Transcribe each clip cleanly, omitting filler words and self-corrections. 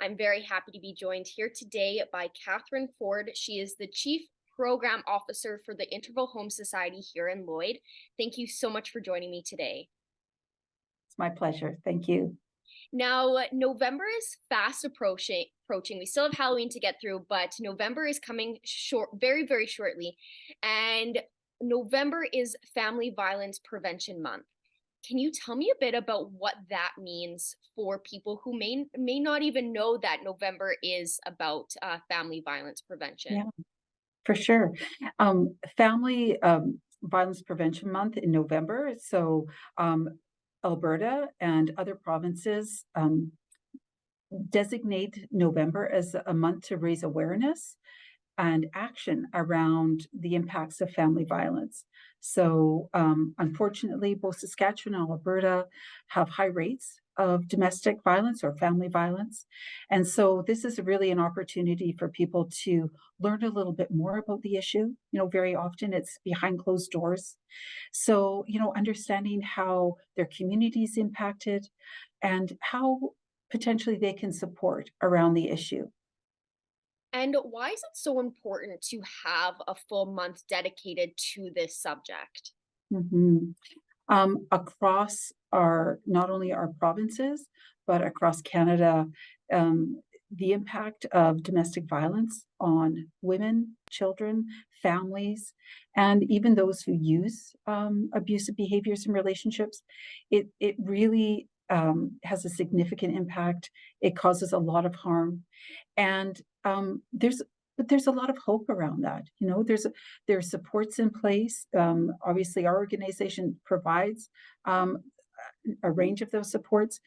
I'm very happy to be joined here today by Catherine Ford. She is the Chief Program Officer for the Interval Home Society here in Lloyd. Thank you so much for joining me today. It's my pleasure. Thank you. Now, November is fast approaching. We still have Halloween to get through, but November is coming very shortly. And November is Family Violence Prevention Month. Can you tell me a bit about what that means for people who may not even know that November is about family violence Yeah, prevention? for sure. Family Violence Prevention Month in November. So, Alberta and other provinces designate November as a month to raise awareness and action around the impacts of family violence. So, unfortunately, both Saskatchewan and Alberta have high rates of domestic violence or family violence. And so this is really an opportunity for people to learn a little bit more about the issue. Very often it's behind closed doors. So, understanding how their community is impacted and how potentially they can support around the issue. And why is it so important to have a full month dedicated to this subject? Mhm. Across our not only our provinces, but across Canada, um, the impact of domestic violence on women, children, families, and even those who use abusive behaviors in relationships, it really has a significant impact. It causes a lot of harm, and there's a lot of hope around that. There's supports in place. Obviously, our organization provides um, a range of those supports,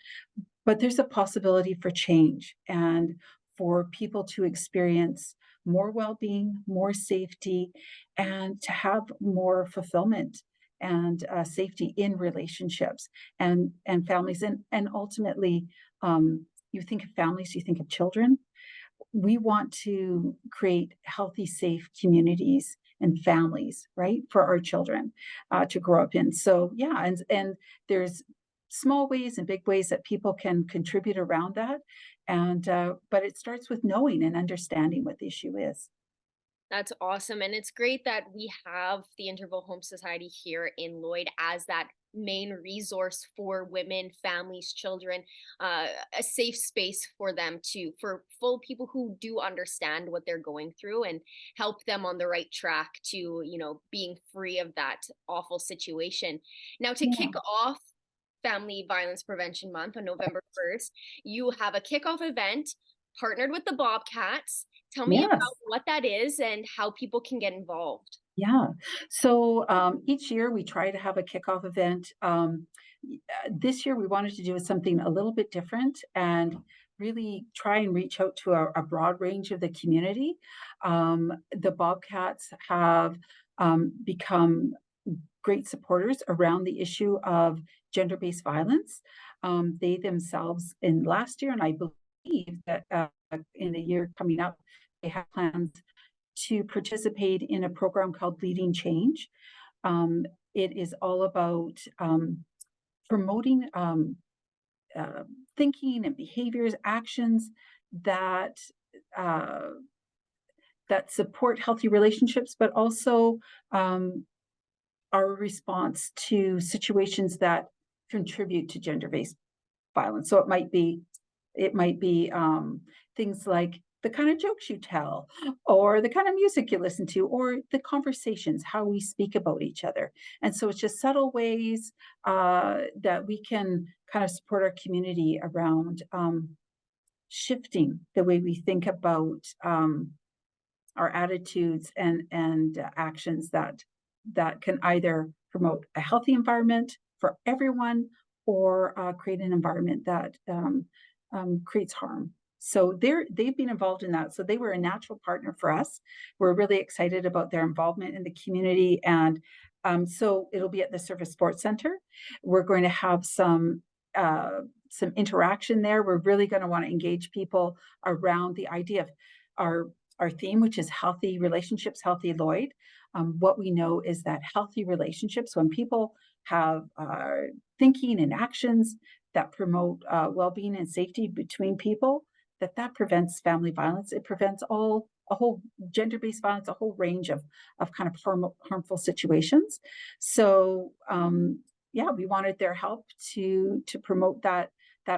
but there's a possibility for change and for people to experience more well-being, more safety, and to have more fulfillment and safety in relationships and families. And ultimately, you think of families, you think of children. We want to create healthy, safe communities and families, right, for our children to grow up in. So yeah, and there's small ways and big ways that people can contribute around that, and but it starts with knowing and understanding what the issue is. That's awesome. And it's great that we have the Interval Home Society here in Lloyd as that main resource for women, families, children, a safe space for them for full people who do understand what they're going through and help them on the right track to, being free of that awful situation. Now, to Yeah. kick off Family Violence Prevention Month on November 1st, you have a kickoff event partnered with the Bobcats. Tell me about Yes. what that is and how people can get involved. Yeah. So, each year we try to have a kickoff event. This year we wanted to do something a little bit different and really try and reach out to a broad range of the community. The Bobcats have become great supporters around the issue of gender-based violence. They themselves, in last year, and I believe that in the year coming up, they have plans to participate in a program called Leading Change. It is all about promoting uh, thinking and behaviors, actions that uh, that support healthy relationships, but also our response to situations that contribute to gender-based violence. So it might be things like the kind of jokes you tell, or the kind of music you listen to, or the conversations, how we speak about each other. And so it's just subtle ways that we can kind of support our community around shifting the way we think about our attitudes and actions that can either promote a healthy environment for everyone or create an environment that creates harm. So they've been involved in that. So they were a natural partner for us. We're really excited about their involvement in the community. And so it'll be at the Service Sports Center. We're going to have some interaction there. We're really going to want to engage people around the idea of our theme, which is healthy relationships, healthy Lloyd. What we know is that healthy relationships, when people have thinking and actions that promote well-being and safety between people, that prevents family violence. It prevents a whole gender-based violence, a whole range of kind of harmful situations. So yeah, we wanted their help to promote that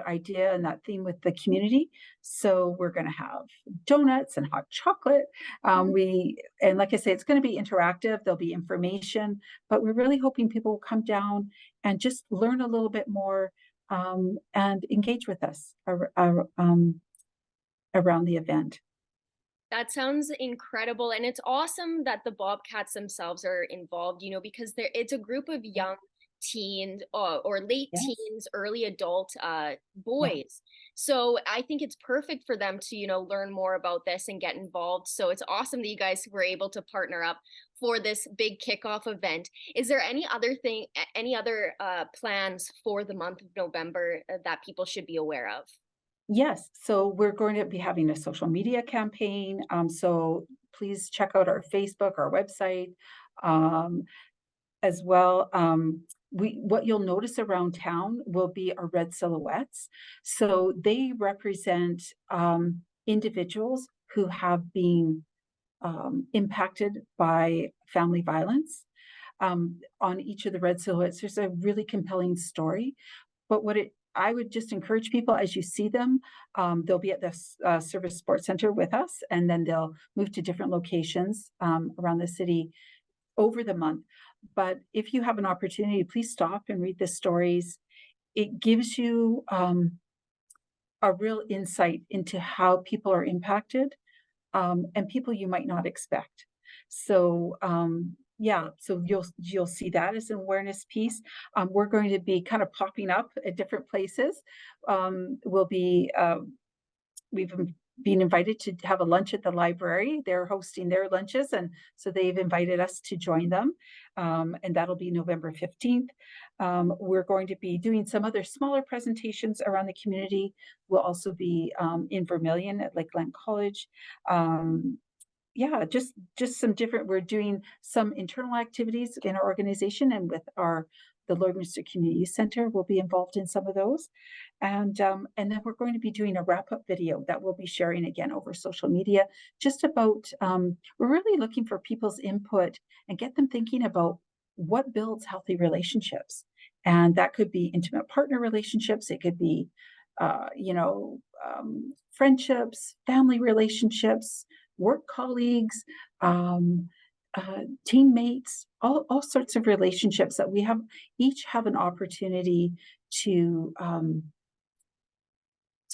idea and that theme with the community. So we're going to have donuts and hot chocolate. And like I say, it's going to be interactive. There'll be information, but we're really hoping people will come down and just learn a little bit more and engage with us around the event. That sounds incredible, and it's awesome that the Bobcats themselves are involved, because it's a group of Yeah. young teens, or late Yes. teens, early adult Yeah. boys. So I think it's perfect for them to, learn more about this and get involved. So it's awesome that you guys were able to partner up for this big kickoff event. Is there any other plans for the month of November that people should be aware of? Yes, so we're going to be having a social media campaign. So please check out our Facebook, our website, um, as well. What you'll notice around town will be our red silhouettes. So they represent individuals who have been impacted by family violence. On each of the red silhouettes, there's a really compelling story. But I would just encourage people as you see them, they'll be at the Service Sports Center with us, and then they'll move to different locations around the city over the month. But if you have an opportunity, please stop and read the stories. It gives you a real insight into how people are impacted and people you might not expect. So yeah, so you'll see that as an awareness piece. We're going to be kind of popping up at different places. We'll be we've been invited to have a lunch at the library. They're hosting their lunches, and so they've invited us to join them, and that'll be November 15th. We're going to be doing some other smaller presentations around the community. We'll also be in Vermilion at Lakeland College. Yeah, just some different, we're doing some internal activities in our organization, and with the Lloydminster Community Center, we'll be involved in some of those. And then we're going to be doing a wrap-up video that we'll be sharing again over social media, just about we're really looking for people's input and get them thinking about what builds healthy relationships. And that could be intimate partner relationships, it could be friendships, family relationships, work colleagues, um, teammates, all sorts of relationships that we each have an opportunity to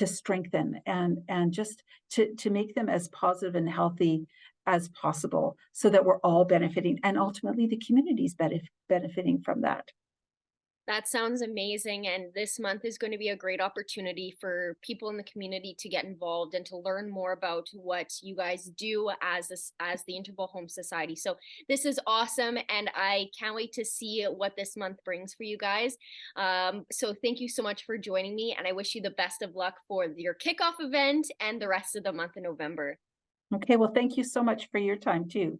strengthen and just to make them as positive and healthy as possible, so that we're all benefiting, and ultimately the community's benefiting from that. That sounds amazing. And this month is going to be a great opportunity for people in the community to get involved and to learn more about what you guys do as the Interval Home Society. So this is awesome. And I can't wait to see what this month brings for you guys. So thank you so much for joining me. And I wish you the best of luck for your kickoff event and the rest of the month in November. Okay, well, thank you so much for your time too.